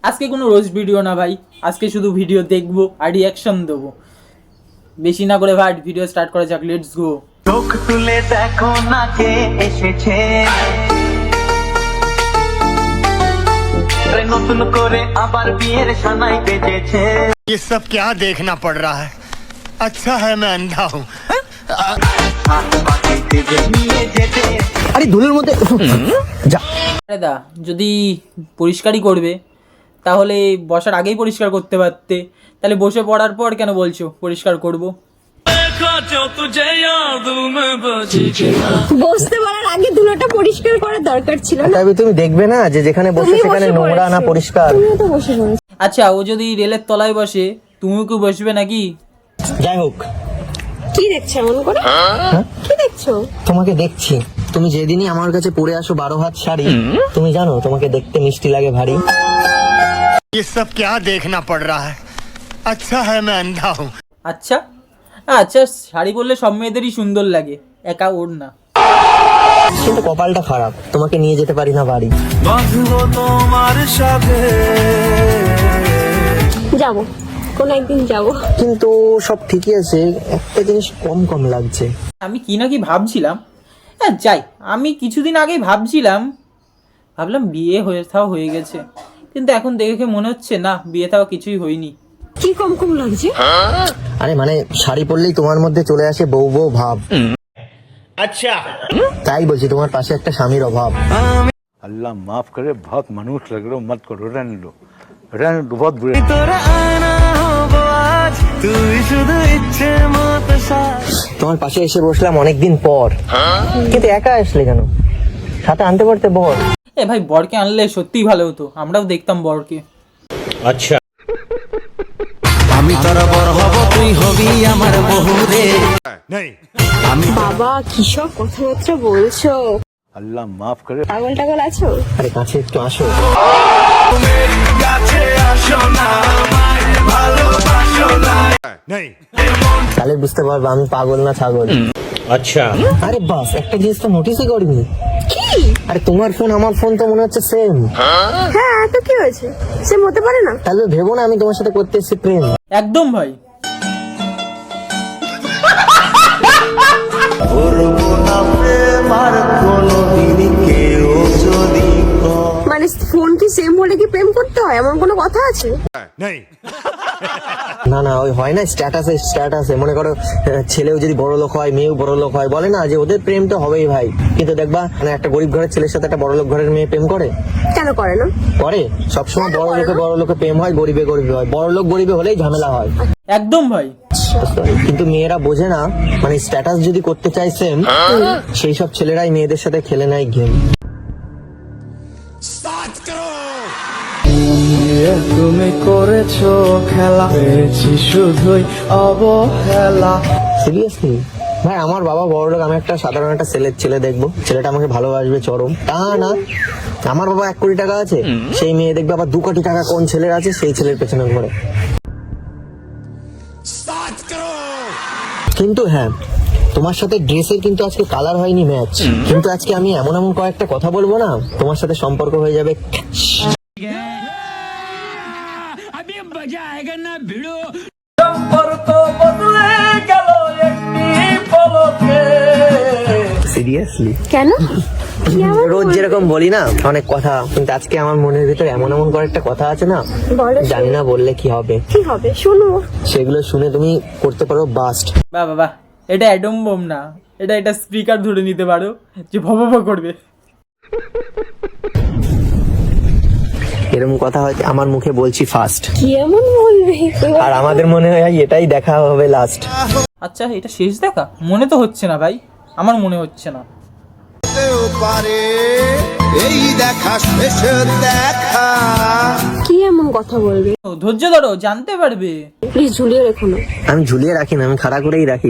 আজকে কোনো roast video না ভাই, আজকে শুধু ভিডিও দেখবো আর রিয়াকশন দেবো। বেশি না করে ভাই ভিডিও স্টার্ট করা যাক, লেটস গো। চোখ তুলে দেখো না কে এসেছে, নতুন করে আবার বিয়ের সানাই বেজেছে। ये सब क्या देखना पड़ रहा है? अच्छा है मैं अंधा हूँ। আরে ধুলোর মধ্যে যা। আরে দা, যদি পরিষ্কারই করবে তাহলে বসার আগেই পরিষ্কার করতে পারতে, তাহলে বসে পড়ার পর কেন বলছো পরিষ্কার করব? বসতে পারার আগে ধুলোটা পরিষ্কার করার দরকার ছিল না। তবে তুমি দেখবে না যে যেখানে বসে তুমিও সেখানে বসে নোংরা পড়েছো। না পরিষ্কার। তুমিও তো বসে পড়েছো। আচ্ছা, ও যদি রেলের তলায় বসে তুমিও কি বসবে নাকি? যাই হোক, কি দেখছো এমন করে? কি দেখছো? তোমাকে দেখছি। তুমি যেদিনই আমার কাছে পরে আসো 12 হাত শাড়ি, তুমি জানো তোমাকে দেখতে মিষ্টি লাগে ভারী। ये सब क्या देखना पड़ रहा है? अच्छा है मैं अंधा हूँ। আচ্ছা আচ্ছা, শাড়ি পরলে সব মেয়েদেরই সুন্দর লাগে, একা ওর না। কিন্তু কপালটা খারাপ, তোমাকে নিয়ে যেতে পারি না বাড়ি। যাবো, কোন একদিন যাবো। কিন্তু সব ঠিকই আছে, একটা জিনিস কম কম লাগছে। আমি কি না কি ভাবছিলাম, হ্যাঁ যাই, আমি কিছুদিন আগেই ভাবলাম বিয়ে হয়ে গেছে, কিন্তু এখন দেখে মনে হচ্ছে না, বিয়ে থাও কিছুই হয়নি। কি কম কম লাগছে? আরে মানে শাড়ি পরলেই তোমার মধ্যে চলে আসে বউ বউ ভাব। अच्छा তাই বলছি, তোমার পাশে একটা স্বামীর অভাব। अल्लाह माफ करे, बहुत मनुष्य लग रहे हो, मत करो, रहने दो बहुत बुरे। তোমার পাশে এসে বসলাম অনেকদিন পর, কিন্তু একা আসলে কেন? সাথে আনতে পারতে বর। এ ভাই, বরকে আনলে সত্যিই ভালো হতো, আমরাও দেখতাম বরকে। अच्छा আমি তোর বর হব, তুই হবি আমার বহু রে। नहीं বাবা কি সব কথাবার্তা বলছো? अल्लाह माफ करे। পাগল টাগল আছো? আরে কাছে একটু আসো। नहीं তাহলে বুঝতে পারবো আমি পাগল না ছাগল। अच्छा আরে বাস, একটা জিনিস তো নোটিসই করিনি। কি? আরে তোমার ফোন আমার ফোন তো মনে হচ্ছে সেম। হ্যাঁ, তো কি হয়েছে? সে হতে পারে না? তাহলে ভেবো না আমি তোমার সাথে করতে এসেছি প্রেম। একদম ভাই, মানে ফোন কি সেম হলে কি প্রেম করতে হয়, এমন কোনো কথা আছে? नहीं না না, ওই হয় না স্ট্যাটাসে স্ট্যাটাসে, মনে করো ছেলেও যদি বড় লোক হয় মেয়েও বড় লোক হয়, বলে না যে ওদের প্রেম তো হবেই ভাই। কিন্তু দেখবা মানে একটা গরিব ঘরের ছেলের সাথে একটা বড় লোক ঘরের মেয়ে প্রেম করে? কেন করে না? করে। সবসময় বড় লোকে প্রেম হয়, গরিবে গরিবে হয়। বড় লোক গরিবে হলেই ঝামেলা হয়। একদম ভাই। কিন্তু মেয়েরা বোঝে না, মানে স্ট্যাটাস যদি করতে চাই সেম, সেই সব ছেলেরাই মেয়েদের সাথে খেলে নেয় গেম। তুমি করেছো খেলা, পেয়েছি শুধুই অবহেলা। সিরিয়াসলি ভাই, আমার বাবা বড়লোক, আমি একটা সাধারণ একটা ছেলে দেখবো, ছেলেটা আমাকে ভালোবাসবে চরম, তা না। আমার বাবা 1 কোটি টাকা আছে, সেই মেয়ে দেখবে আবার 2 কোটি টাকা কোন ছেলের আছে, সেই ছেলের পেছনে ঘোরে। কিন্তু হ্যাঁ, তোমার সাথে ড্রেসের কিন্তু আজকে কালার হয়নি ম্যাচ, কিন্তু আজকে আমি এমন এমন কয়েকটা কথা বলবো না, তোমার সাথে সম্পর্ক হয়ে যাবে। সম্পর্ক বদলে গেল একটি পলকে। সিরিয়াসলি কেন? কি এমন রোজ যেরকম বলি না অনেক কথা, কিন্তু আজকে আমার মনের ভিতরে এমন এমন কয়েকটা কথা আছে না, বলো? জানি না বললে কি হবে। কি হবে শুনো? সেগুলো শুনে তুমি করতে পারো বাস্ট। বাহ বাহ বাহ, এটা অ্যাডম বোম না, এটা স্পিকার ধরে নিতে পারো যে ভব করবে। এরকম কথা হয়তো আমার মুখে বলছি ফার্স্ট, কি এমন বলবে? আর আমাদের মনে হয় এটাই দেখা হবে লাস্ট। আচ্ছা, এটা শেষ দেখা মনে তো হচ্ছে না ভাই, আমার মনে হচ্ছে না। এই দেখা শেষের দেখা। কি এমন কথা বলবে? ও, ধৈর্য ধরো, জানতে পারবে। প্লিজ ঝুলিয়ে রেখো না। আমি ঝুলিয়ে রাখি না, আমি খাড়া করেই রাখি।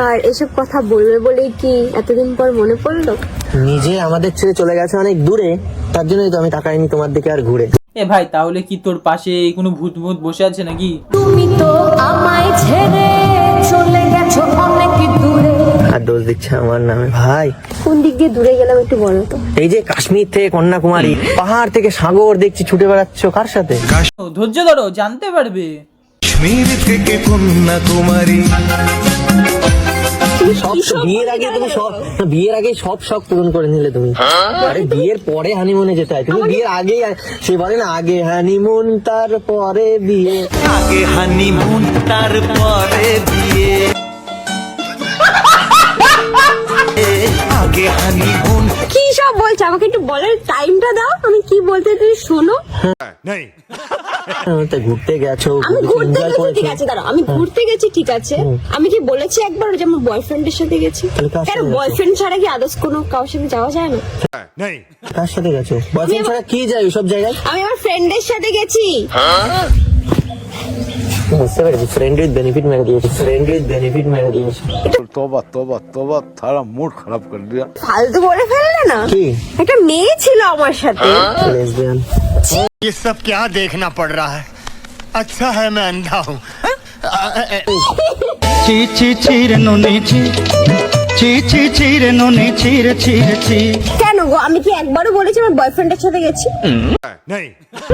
আর এসব কথা বলবে বলেই কি এতদিন পর মনে পড়লো? নিজে আমাদের ছেড়ে চলে গেছে অনেক দূরে, তার জন্যই তো আমি তাকাইনি তোমার দিকে আর ঘুরে। এ ভাই, তাহলে কি তোর পাশে কোনো ভূত বসে আছে নাকি? তুমি তো আমায় ছেড়ে চলে গেছো ডোজ দিচ্ছে আমার নামে ভাই। কোন দিক দিয়ে দূরে গেলাম একটু বলো তো। এই যে কাশ্মীর থেকে কন্যাকুমারী, পাহাড় থেকে সাগর দেখছি, ছুটে বেড়াচ্ছ কার সাথে? ও, ধৈর্য ধরো, জানতে পারবে। কাশ্মীর থেকে কন্যাকুমারী। সব তো বিয়ের আগে তুমি বিয়ের আগে সব শখ পূরণ করে নিলে তুমি। আরে বিয়ের পরে হানিমুনে যেতে হয়, তুমি বিয়ের আগে, সে বলে না আগে হানিমুন তারপরে বিয়ে। আগে হানিমুন তারপরে বিয়ে, আগে হানিমুন। কি সব বলছো, আমাকে একটু বলার টাইমটা দাও, আমি কি বলতে তুমি শোনো। नहीं তা ঘুরতে গেছো, আমি ঘুরতে enjoy গেছি করেছো। ঠিক আছে, দাঁড়াও, আমি ঘুরতে গেছি ঠিক আছে। আমি কি বলেছি একবার যে আমার বয়ফ্রেন্ডের সাথে গেছি? তাহলে কার কেন সাথে গেছো? বয়ফ্রেন্ড ছাড়া কি আদার্স কোনো কারোর সাথে যাওয়া যায় না? नहीं কার সাথে গেছো? বয়ফ্রেন্ড ছাড়া কি যায় ওইসব জায়গায়? আমি আমার ফ্রেন্ডের সাথে গেছি। বুঝতে পেরেছি, ফ্রেন্ড উইথ বেনিফিট মেরে দিয়েছে, ফ্রেন্ড উইথ বেনিফিট মেরে দিয়েছে। तौबा तौबा तौबा थारा मूड खराब कर दिया। ফালতু বলে ফেললে না। কি একটা মেয়ে ছিল আমার সাথে। লেসবিয়ান? ये सब क्या देखना पड़ रहा है। अच्छा है मैं अंधा हूँ। ছি ছি ছিরে নুনি ছি, ছি ছি ছিরে নুনি ছিরে ছিরে ছি। কেন গো, আমি কি একবারও বলেছি আমার বয়ফ্রেন্ডের সাথে গেছি? नहीं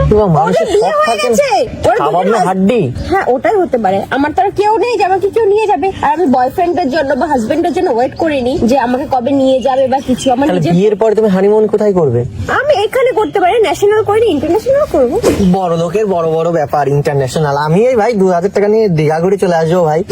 তোমার মানুষের ওদের বিয়ে শখ হয়ে থাকে না, গেছে। ওর কাবাব বিয়ে না হয়ে- হাড্ডি। হ্যাঁ ওটাই হতে পারে। আমার তো আর কেউ নেই যে আমাকে কেউ নিয়ে যাবে, আর আমি বয়ফ্রেন্ডের জন্য বা হাজবেন্ডের জন্য ওয়েট করিনি যে আমাকে কবে নিয়ে যাবে বা কিছু। আমার তাহলে নিজের, বিয়ের পরে তুমি হানিমুন কোথায় করবে? আমি এখানে করতে পারি, ন্যাশনাল করিনি, ইন্টারন্যাশনাল করবো। বড় লোকের বড় বড় ব্যাপার, ইন্টারন্যাশনাল। আমি এই ভাই 2000 টাকা নিয়ে দীঘা ঘুরে চলে আসবো ভাই।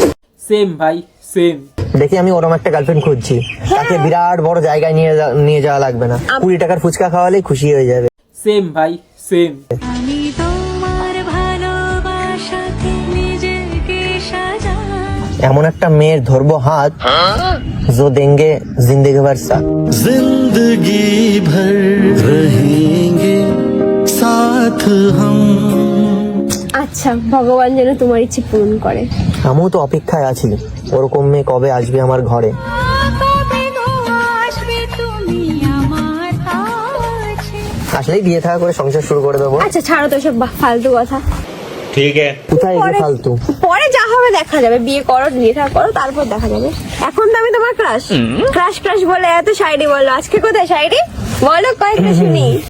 সেম ভাই, সেম। দেখি আমি ওরম একটা গার্লফ্রেন্ড খুঁজছি, তাকে বিরাট বড় জায়গায় নিয়ে যাওয়া লাগবে না, 20 টাকার ফুচকা খাওয়ালেই খুশি হয়ে যাবে। সেম ভাই, সেম। আমি তোমার ভালোবাসাতে নিজেকে সাজাই। এমন একটা মেয়ের ধরবো হাত, जो देंगे जिंदगी भर साथ। जिंदगी भर रहेंगे साथ हम। আচ্ছা, ভগবান যেন তোমার ইচ্ছে পূরণ করে। আমিও তো অপেক্ষায় আছি, ওরকম মেয়ে কবে আসবে আমার ঘরে। কবে গো আসবে তুমি আমার কাছে? আসলেই বিয়ে থাকা করে সংসার শুরু করে দেবো। আচ্ছা ছাড়ো তো সব ফালতু কথা। কোথায় এগুলো পরে- ফালতু? পরে যা হবে দেখা যাবে, বিয়ে করো, বিয়ে থা করো, তারপর দেখা যাবে। এখন তো আমি তোমার ক্রাশ ক্রাশ ক্রাশ বলে এত শায়রি বললো, আজকে কোথায় শায়রি বলো, কয়েকটা শুনি।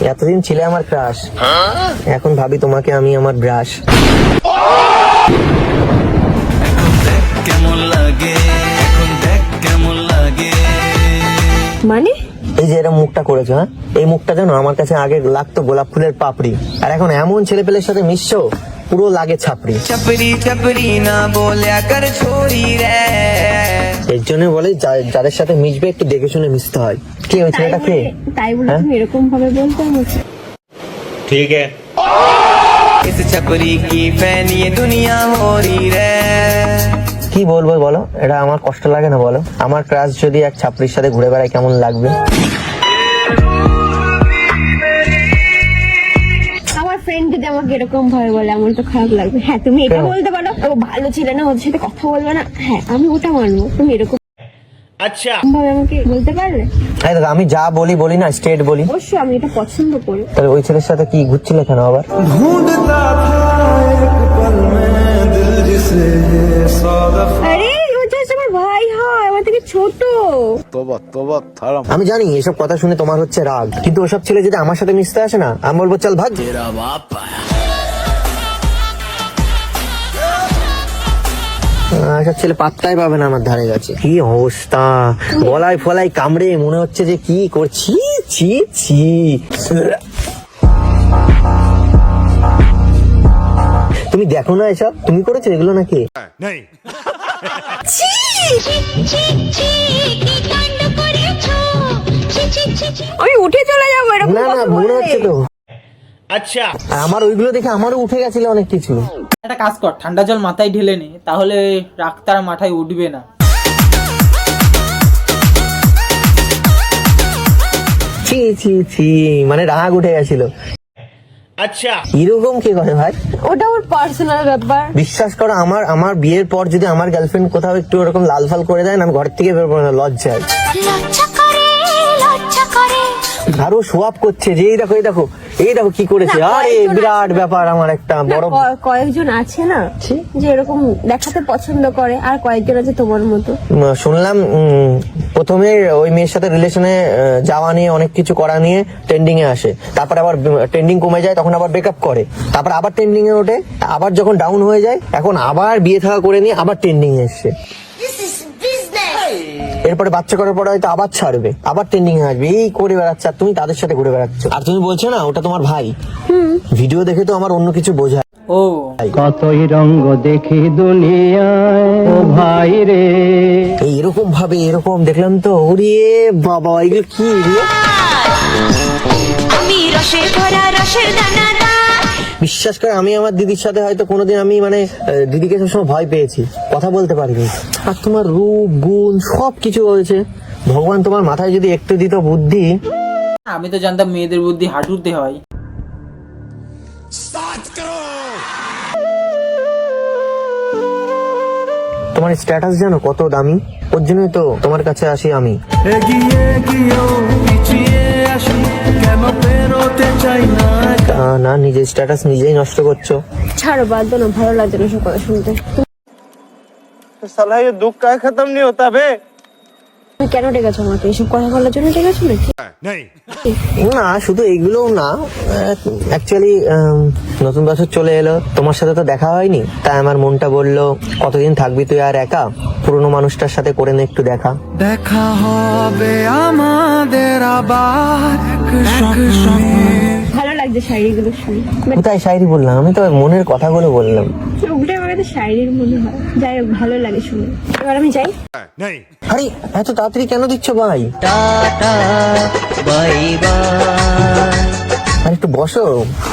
এতদিন ছিলে আমার ক্রাশ, এখন ভাবি তোমাকে আমি আমার ব্রাশ। কেমন লাগে এখন দেখ কেমন লাগে। মানে এই যে এরকম মুখটা করেছো, হ্যাঁ, এই মুখটা জানো আমার কাছে আগে লাগতো গোলাপ ফুলের পাপড়ি, আর এখন এমন ছেলেপেলের সাথে মিশছো পুরো লাগে ছাপড়ি। চপরি চপরি না বলিয়া কর ছোড়ি রে। এর জন্য বলে যাদের সাথে মিশবে একটু দেখে শুনে মিশতে হয়। কি ওই ছেলেটা কে? তাই বলে হ্যাঁ? তুমি এরকম ভাবে বলতে আমাকে? इस छपरी की फैन ये दुनिया हो रही रे। কি বলবো বলো, এটা আমার কষ্ট লাগে না বলো? আমার ক্রাশ যদি এক ছাপড়ির সাথে ঘুরে বেড়ায় কেমন লাগবে? আমার ফ্রেন্ড যদি আমাকে এরকম ভাবে বলে আমার তো খারাপ লাগবে। হ্যাঁ তুমি এটা কেন? বলতে পারো ও ভালো ছিল না, ওদের সাথে কথা বলবো না, হ্যাঁ আমি ওটা মানবো। তুমি এরকম আচ্ছা ভাবে আমাকে বলতে পারলে? এই দেখো, আমি যা বলি না স্ট্রেট বলি। অবশ্যই আমি এটা পছন্দ করি। তাহলে ওই ছেলের সাথে কি ঘুরছিল কেন আবার? ढूंढता था एक पल में दिल जिसे सौदा। আরে ও জাস্ট আমার ভাই হয়, আমার থেকে ছোট। तौबा तौबा थारा আমি জানি এসব কথা শুনে তোমার হচ্ছে রাগ, কিন্তু ওসব ছেলে যদি আমার সাথে মিশতে আসে না, আমি বলবো চল ভাগ। এসব ছেলে পাত্তাই পাবে না আমার ধারে কাছে। কি অবস্থা, গলায় ফলায় কামড়ে মনে হচ্ছে যে কি করছি, ছি ছি। তুমি দেখো না এসব, তুমি করেছো এগুলো নাকি? नहीं ছি ছি ছি, কি কাণ্ড করেছো? ছি ছি ছি ছি। আমি উঠে চলে যাবো এরকম না না, কথা মনে বললে। হচ্ছে তো। আচ্ছা, আমার ওইগুলো দেখে আমারও উঠে গেছিল অনেক কিছু। একটা কাজ কর, ঠান্ডা জল মাথায় ঢেলে নে, তাহলে রাগ তার মাথায় উঠবে না। ছি ছি ছি, মানে রাগ উঠে গেছিল। আচ্ছা, এরকম কি করে ভাই? ওটা ওর পার্সোনাল ব্যাপার। বিশ্বাস করো, আমার বিয়ের পর যদি আমার গার্লফ্রেন্ড কোথাও একটু এরকম লাল ফাল করে দেয় না, আমি ঘর থেকে বেরোবো না লজ্জায়। লজ্জা করে লজ্জা করে আরো সোয়াপ করছে যে এই দেখো এই দেখো এই দেখো কি করেছে। না, আরে কয়েকজন বিরাট ব্যাপার, আমার একটা না, বড় কয়েকজন আছে না যে এরকম দেখাতে পছন্দ করে, আর কয়েকজন আছে তোমার মতো। শুনলাম প্রথমে ওই মেয়ের সাথে রিলেশনে যাওয়া নিয়ে অনেক কিছু করা নিয়ে ট্রেন্ডিং এ আসে, তারপর আবার ট্রেন্ডিং কমে যায়, তখন আবার ব্রেকআপ করে, তারপর আবার ট্রেন্ডিং এ ওঠে, আবার যখন ডাউন হয়ে যায় এখন আবার বিয়ে থাকা করে নিয়ে আবার ট্রেন্ডিং এ এসছে। এরপরে বাচ্চা করার পরে হয়তো আবার ছাড়বে, আবার ট্রেন্ডিং এ আসবে, এই করে বেড়াচ্ছে, আর তুমি তাদের সাথে ঘুরে বেড়াচ্ছ। আর তুমি বলছো না ওটা তোমার ভাই, ভিডিও দেখে তো আমার অন্য কিছু বোঝায়। ও কতই রঙ্গ দেখি দুনিয়ায় ও ভাই রে। এই এরকম ভাবে এরকম দেখলাম তো, ওরে বাবা এগুলো কি রে? আমি রসে ভরা রসের দানাদার। বিশ্বাস করে আমি আমার দিদির সাথে হয়তো কোনোদিন আমি মানে দিদিকে সবসময় ভয় পেয়েছি, কথা বলতে পারিনি, আর তোমার রূপ গুণ সব কিছু হয়েছে। ভগবান তোমার মাথায় যদি একটু দিত বুদ্ধি। আমি তো জানতাম মেয়েদের বুদ্ধি হাঁটুতে হয়। তোমার স্ট্যাটাস জানো কত দামি, ওর জন্যই তো তোমার কাছে আসি আমি। এগিয়ে গিয়েও পিছিয়ে আসি, কেন বেরোতে চাই না। না নিজের স্ট্যাটাস নিজেই নষ্ট করছো। ছাড়ো, বাদ দাও না, ভালো লাগছে না সব কথা শুনতে। সালা ये दुख का खत्म नहीं होता बे। তুমি কেন ডেকেছো আমাকে? এসব কথা বলার জন্য ডেকেছো নাকি? না শুধু এইগুলো না, অ্যাকচুয়ালি নতুন বছর চলে এলো, তোমার সাথে তো দেখা হয়নি, তাই আমার মনটা বললো কতদিন থাকবি তুই আর একা, পুরনো মানুষটার সাথে করে নে একটু দেখা। দেখা হবে আমাদের আবার একসঙ্গে। ভালো লাগছে শাড়িগুলো শুনে। কোথায় শায়রি বললাম, আমি তো মনের কথাগুলো বললাম। ওগুলো আমার কাছে শাড়ির মনে হয়। যাই হোক, ভালো লাগে শুনে। এবার আমি যাই। আরে এত তাড়াতাড়ি কেন দিচ্ছ ভাই? আর একটু বসো,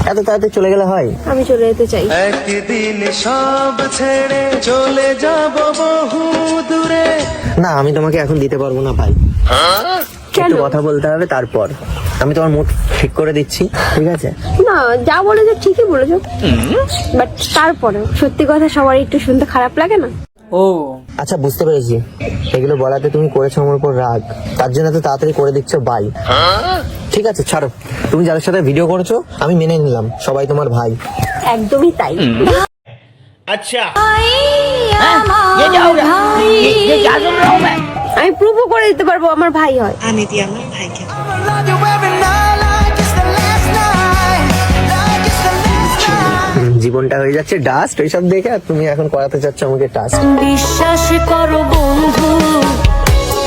এত তাড়াতাড়ি চলে গেলে হয়? আমি চলে যেতে চাই। একদিন সব ছেড়ে চলে যাব বহু দূরে। না আমি তোমাকে এখন দিতে পারবো না ভাই, কেন? একটু কথা বলতে হবে, তারপর আমি তোমার মুড ঠিক করে দিচ্ছি, ঠিক আছে? না, যা বলেছো ঠিকই বলেছো, বাট তারপরে সত্যি কথা সবার একটু শুনতে খারাপ লাগে না? ও আচ্ছা বুঝতে পেরেছি, এগুলো বলাতে তুমি করেছো আমার উপর রাগ, তার জন্য তো তাড়াতাড়ি করে দিচ্ছ বাই। ঠিক আছে ছাড়ো, তুমি যাদের সাথে ভিডিও করেছো আমি মেনে নিলাম, সবাই তোমার ভাই। একদমই তাই। আমি প্রুভও করে দিতে পারবো আমার ভাই হয়। জীবনটা হয়ে যাচ্ছে ডাস্ট ওইসব দেখে, আর তুমি এখন করাতে চাচ্ছ আমাকে টাস্ক। বিশ্বাস করো বন্ধু,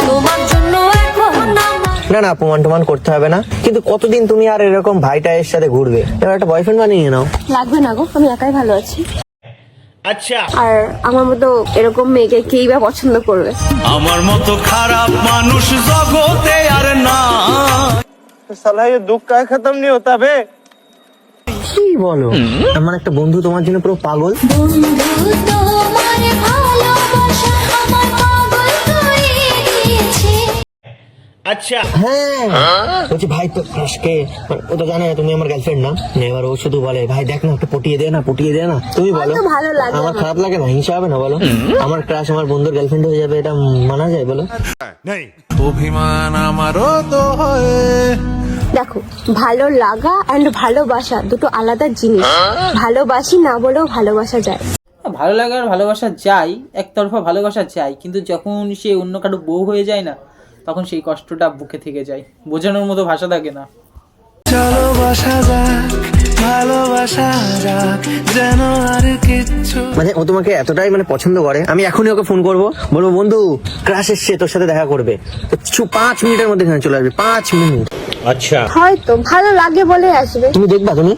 তোমার জন্য এখন না না প্রমাণ টমান করতে হবে না, কিন্তু কতদিন তুমি আর এরকম ভাইটাইয়ের সাথে ঘুরবে? এবার একটা বয়ফ্রেন্ড বানিয়ে নাও। লাগবে না গো, আমি একাই ভালো আছি। আচ্ছা, আর আমার মতো এরকম মেয়েকে কেই বা পছন্দ করবে? আমার মতো খারাপ মানুষ জগতে আর না। সালা ये दुख का खत्म नहीं होता बे। কি বলো? আমার একটা বন্ধু তোমার জন্য পুরো পাগল। বন্ধু তোমার ভালোবাসা আমার পাগল করে দিয়েছে। হ্যাঁ বলছি ভাই তো ক্রাশকে, ও তো জানে তুমি আমার গার্লফ্রেন্ড না, এবার ও শুধু বলে ভাই দেখ না একটু পটিয়ে দে না, পটিয়ে দে না। তুমি বলো আমার তো ভালো লাগে আমার খারাপ লাগে না, হিংসা হবে না বলো? আমার ক্রাশ আমার বন্ধুর গার্লফ্রেন্ড হয়ে যাবে, এটা মানা যায় বলো? অভিমান আমারও তো হয়। দেখো, ভালো লাগা এন্ড ভালোবাসা দুটো আলাদা জিনিস। ভালোবাসি না বলেও ভালোবাসা যায়। ভালো লাগে আর ভালোবাসা চাই, একতরফা ভালোবাসা চাই, কিন্তু যখন সে অন্য কারো বউ হয়ে যায় না, তখন সেই কষ্টটা বুকে থেকে যায়, বোঝানোর মতো ভাষা থাকে না। চলো বাসা যাক, ভালোবাসা যাক, যেন আর কিচ্ছু। মানে ও তোমাকে এতটাই মানে পছন্দ করে, আমি এখনই ওকে ফোন করবো, বলবো বন্ধু ক্রাশ এসছে তোর সাথে দেখা করবে, তো 5 মিনিটের মধ্যে এখানে চলে আসবে, 5 মিনিট। আচ্ছা হয়তো ভালো লাগে বলে আসবে। তুমি দেখবা, তুমি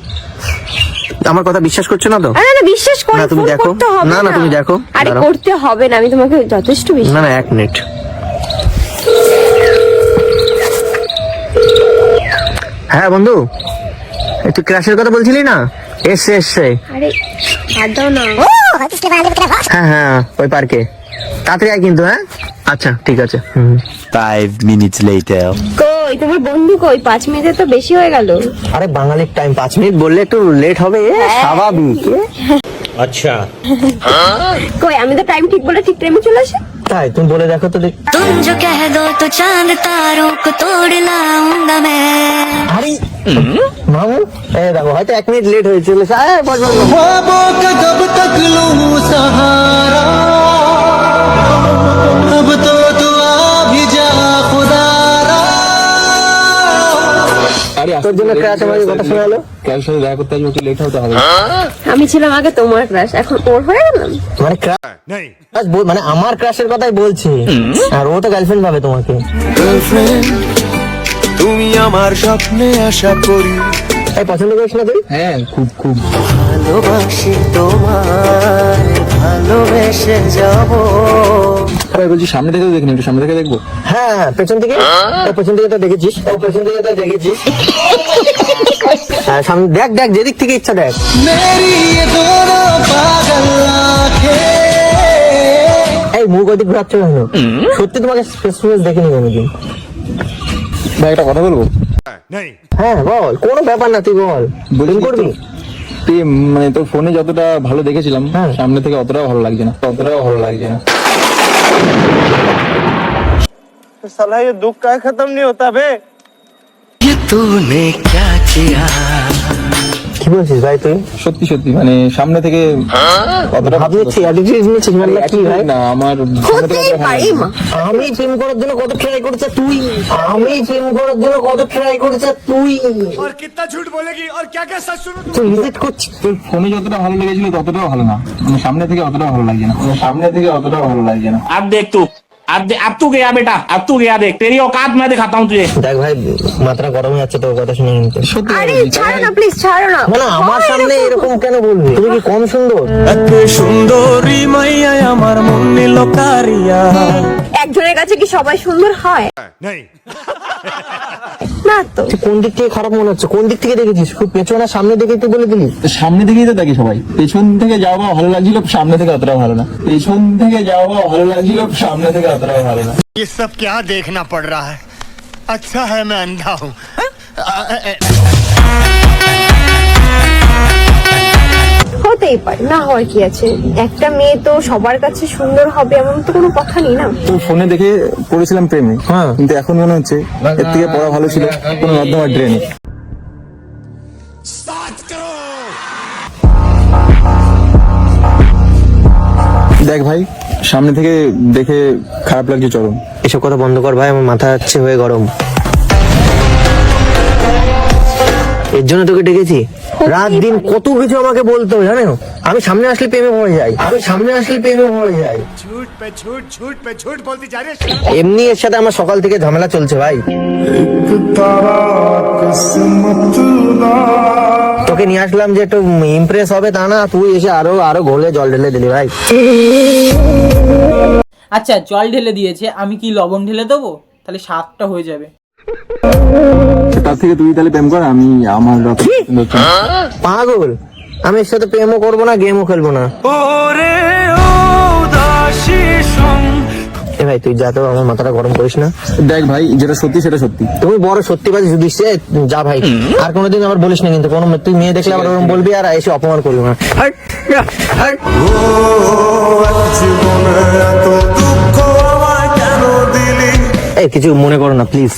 আমার কথা বিশ্বাস করছো না তো? আরে না, বিশ্বাস করে না, তুমি ফোন দেখো। করতে হবে না, না, তুমি দেখো। আরে দাঁড়াও। করতে হবে না, আমি তোমাকে যথেষ্ট বিশ্বাস। না না 1 মিনিট। হ্যাঁ বন্ধু, তুই ক্রাশের কথা বলছিলি না? এসছে এসছে। আরে বাদ দাও না। হ্যাঁ হ্যাঁ ওই পার্কে, তাড়াতাড়ি আয় কিন্তু। হ্যাঁ আচ্ছা ঠিক আছে। 5 minutes later. কই তোমার বন্ধু কই? 5 মিনিটে তো বেশি হয়ে গেল। আরে বাঙালির টাইম 5 মিনিট বললে একটু লেট হবে, স্বাভাবিক। আচ্ছা কই আমি তো টাইম ঠিক বলে ঠিক টাইমে চলে আসি। তাই তুমি বলে দেখো তো দেখ। तुम जो कह दो तो चांद तारों को तोड़ लाऊंगा मैं আরে মামু এই দেখো হয়তো 1 মিনিট লেট হয়েছিল। বস বস বস। ख्वाबों का कब तक लूं सहारा अब तो तू आ भी जा खुदारा আরে তোর জন্য ক্রাশ আমাকে কথা শোনালো। ক্রাশ সাথে দেখা করতে একটু লেট হতে হবে। আমি ছিলাম আগে তোমার ক্রাশ, এখন ওর হয়ে গেলাম। মানে ক্রাশ মানে আমার ক্রাশের কথাই বলছি, আর ও তো গার্লফ্রেন্ড পাবে তোমাকে। গার্লফ্রেন্ড তুমি আমার স্বপ্নে আশা করি এই পছন্দ করিস না তুই? হ্যাঁ খুব খুব। ভালোবাসি তোমার ভালোবেসে যাব ভাই বলছি সামনে থেকে দেখিনি, একটু সামনে থেকে দেখবো। হ্যাঁ হ্যাঁ পেছন থেকে, ও পেছন থেকে তো দেখেছিস, ও পেছন থেকে তো দেখেছিস। হ্যাঁ সামনে দেখ দেখ, যেদিক থেকে ইচ্ছা দেখ। मेरी ये दोनों पागल आंखें এই মুখ ওদিক ঘুরাচ্ছ কেন? সত্যি তোমাকে ফেস টু ফেস দেখিনি কোনোদিন। ভাই একটা কথা বলবো? হ্যাঁ বল, কোনো ব্যাপার না, তুই বল। বলিং করবি? মানে তোর ফোনে যতটা ভালো দেখেছিলাম, হ্যাঁ। সামনে থেকে অতটাও ভালো লাগছে না, অতটাও ভালো লাগছে না। साला ये दुख का खत्म नहीं होता बे। কি বলছিস ভাই তুই? সত্যি সত্যি মানে সামনে থেকে অতটা ভাব নিচ্ছি, অ্যাটিটিউড নিচ্ছিস মানে কি ভাই? না আমার হতেই পারে মা। আমি প্রেম করার জন্য কত ট্রাই করেছে তুই, আমি প্রেম করার জন্য কত ট্রাই করেছে তুই, और कितना झूठ बोलेगी और क्या क्या सच सुनो তুই ভিজিট করছিস। তোর ফোনে যতটা ভালো লেগেছিল ততটাও ভালো না, মানে সামনে থেকে অতটাও ভালো লাগছে না, সামনে থেকে অতটাও ভালো লাগছে না। अब देख तू, अब तू गया बेटा, अब तू गया, देख तेरी औकात मैं दिखाता हूँ तुझे। দেখ ভাই মাত্রা গরম হয়ে যাচ্ছে তোর কথা শুনে কিন্তু। সত্যি আরে ছাড়ো না প্লিজ, ছাড়ো না। মানে আমার সামনে এরকম কেন বলবি? তুমি কি কম সুন্দর? এত সুন্দরী মাইয়া আমার মন নিল কারিয়া একজনের কাছে কি সবাই সুন্দর হয়? না তো। তুই কোন দিক থেকে খারাপ মনে হচ্ছে? কোন দিক থেকে দেখেছিস? খুব পেছনে সামনে দেখে তুই বলে দিলি। সামনে থেকেই তো দেখি সবাই, পেছন থেকে যাওয়া ভালো লাগছিল, সামনে থেকে অতটাও ভালো না, পেছন থেকে যাওয়া ভালো লাগছিল, সামনে থেকে অতটাও ভালো না। ये सब क्या देखना पड़ रहा है। अच्छा है मैं अंधा हूँ। হতেই পারে, না হওয়ার কি আছে? একটা মেয়ে তো সবার কাছে সুন্দর হবে এমন তো কোনো কথা নেই না। তোর ফোনে দেখে পড়েছিলাম প্রেমে, হ্যাঁ। কিন্তু এখন মনে হচ্ছে এর থেকে পড়া ভালো ছিল কোনো নর্দমার ড্রেনে। দেখ ভাই, সামনে থেকে দেখে খারাপ লাগছে চরম। এসব কথা বন্ধ কর ভাই, আমার মাথা যাচ্ছে হয়ে গরম। এর জন্য তোকে ডেকেছি। রাত দিন কত কিছু আমাকে বলতে হয় জানো? আমি সামনে আসলে প্রেমে পড়ে যাই, আমি সামনে আসলে প্রেমে পড়ে যাই। झूठ पे झूठ, झूठ पे झूठ बोलती जा रही है। এমনি এর সাথে আমার সকাল থেকে ঝামেলা চলছে ভাই। তোকে নিয়ে আসলাম যে একটু ইমপ্রেস হবে তা না, তুই এসে আরো আরো ঘোলে জল ঢেলে দিলি ভাই। আচ্ছা জল ঢেলে দিয়েছে, আমি কি লবণ ঢেলে দেবো? তাহলে স্বাদটা হয়ে যাবে। তার থেকে তুই তাহলে প্রেম কর, আমি আমার রকম পছন্দ হচ্ছে না। পাগল, আমি এর সাথে প্রেমও করবো না, গেমও খেলবো না। ওরে ও দাসী সং এ ভাই তুই যা তো, আমার মাথাটা গরম করিস না। দেখ ভাই, যেটা সত্যি সেটা সত্যি। তুমি বড় সত্যিবাদী যদি সে যা ভাই, আর কোনোদিন আবার বলিস না কিন্তু, কোনো তুই মেয়ে দেখলে আবার ওরকম বলবি আর এসে অপমান করবি না। হাট, হাট। জীবনে এত দুঃখ আমায় কেন দিলি এই কিছু মনে করো না প্লিজ।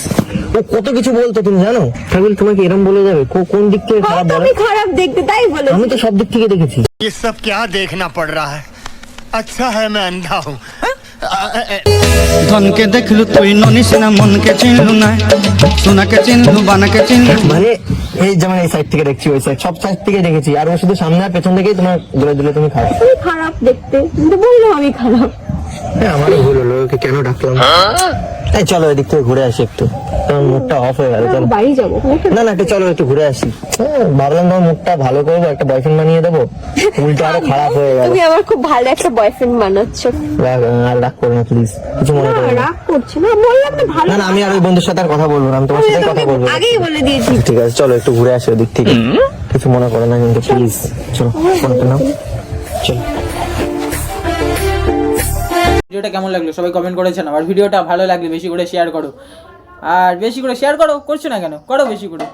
ও কত কিছু বলতো তুমি জানো? ফাগুল তোমাকে এরকম বলে যাবে? কোন দিক থেকে খারাপ বলো? তুমি খারাপ দেখতে তাই বলে। আমি তো সব দিক থেকে দেখেছি। ये सब क्या देखना पड़ रहा है। अच्छा है मैं अंधा हूँ। ধনকে দেখলু তুই ননিস না, মনকে চিনলু না, সোনাকে চিনলু, বানাকে চিনলু। মানে এই যেমন এই সাইড থেকে দেখছি, ওই সাইড সব সাইড থেকে দেখেছি, আর ও শুধু সামনে আর পেছন থেকেই তোমার দূরে দূরে তুমি খারাপ। তুমি খারাপ দেখতে, কিন্তু বললো আমি খারাপ। হ্যাঁ আমারও ভুল হলো, ওকে কেন ডাকলাম? এই চলো এদিক থেকে ঘুরে আসি একটু, তোমার মুখটা অফ হয়ে গেল। চলো বাড়ি যাবো। না না একটু চলো একটু ঘুরে আসি। ভাবলাম তোমার মুখটা ভালো করবো, একটা বয়ফ্রেন্ড বানিয়ে দেবো, উল্টো আরো খারাপ হয়ে গেল। তুমি আমার খুব ভালো একটা বয়ফ্রেন্ড বানাচ্ছ। আর রাগ করো না প্লিজ, কিছু মনে করো না। রাগ করছি না, বললাম তো ভালো। না না আমি আর ওই বন্ধুর সাথে আর কথা বলবো না, আমি তোমার সাথে কথা বলবো। আগেই বলে দিয়েছি। ঠিক আছে চলো একটু ঘুরে আসি ওদিক থেকে, কিছু মনে করো না কিন্তু প্লিজ। চলো ফোনটা নাও, চলো। ভিডিওটা কেমন লাগলো সবাই কমেন্ট করেছেন। আর ভিডিওটা ভালো লাগলে বেশি করে শেয়ার করো, আর বেশি করে শেয়ার করো, করছো না কেন? করো বেশি করে।